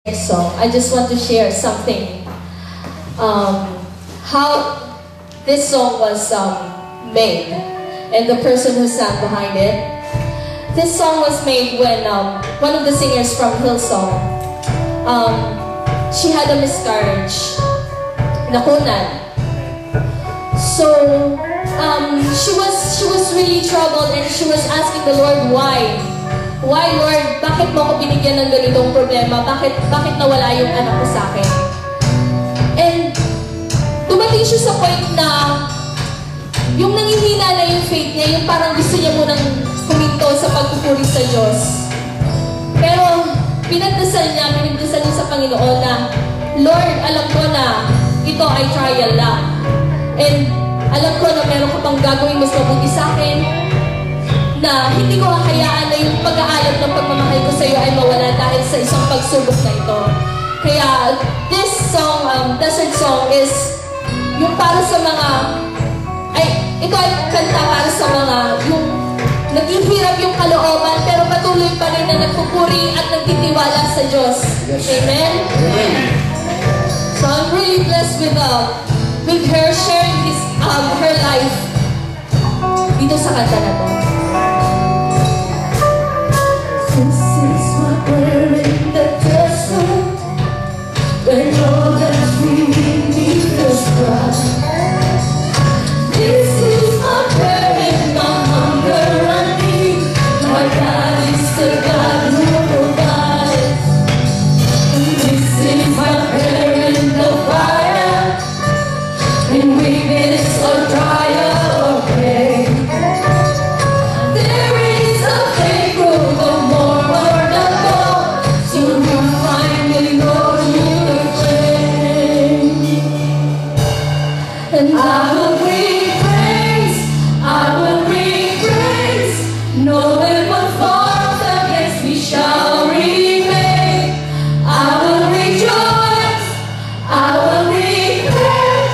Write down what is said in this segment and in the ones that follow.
next song, I just want to share something. How this song was made and the person who sang behind it. This song was made when one of the singers from Hillsong, she had a miscarriage, nakunan. So she was really troubled and she was asking the Lord why. Why, Lord? Bakit mo ako binigyan ng ganitong problema? Bakit nawala yung anak ko sa akin? And dumating siya sa point na yung nangihina na yung faith niya, yung parang gusto niya munang huminto sa pagpupuri sa Diyos. Pero pinagdasal niya sa Panginoon na, Lord, alam ko na ito ay trial lang. And alam ko na meron ka pang gagawin mas mabuti sa akin, na hindi ko hahayaan na yung pag-aalab ng pagmamahal ko sa iyo ay mawala dahil sa isang pagsubok na ito. Kaya this song, Desert Song, is yung para sa mga, ito ay kanta para sa mga yung naghihirap yung kalooban pero patuloy pa rin na nagpupuri at nagtitiwala sa Diyos. Yes. Amen? Amen? So I'm really blessed with her sharing her life dito sa kanta na to. This is my prayer in the desert, when all that's beneath the sky. This is my prayer in my hunger and need. My God is the God who provides. This is my prayer in the fire, in weakness or trial or pain. There is a faithful and I will bring praise, I will bring praise. No weapon formed against me shall remain. I will rejoice, I will declare,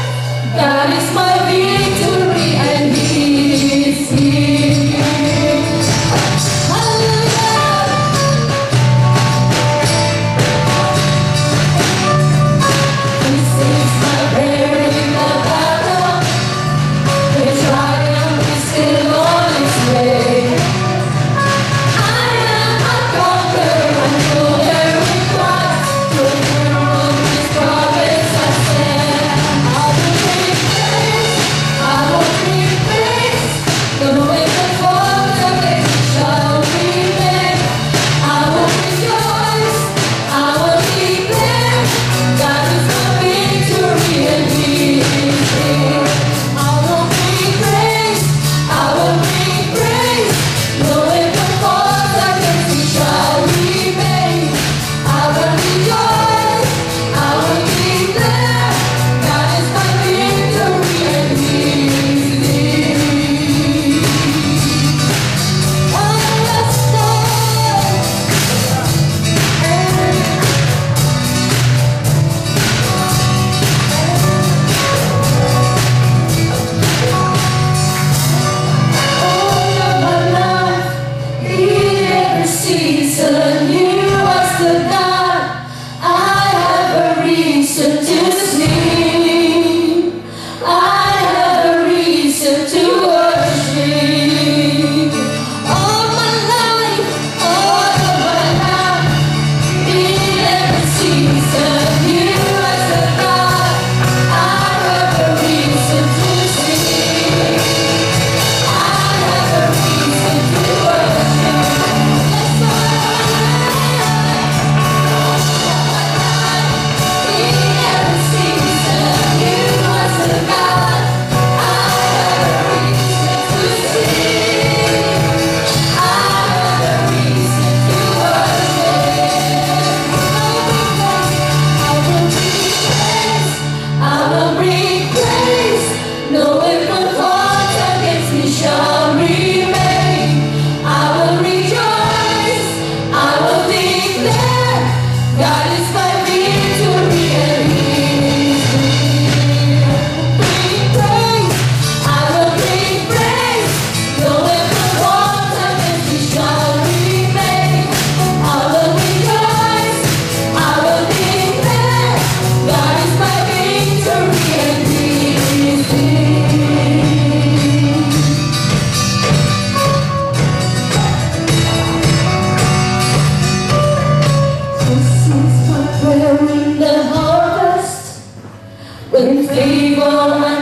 God is my victory and He is here. Hallelujah. This is my prayer. I will no one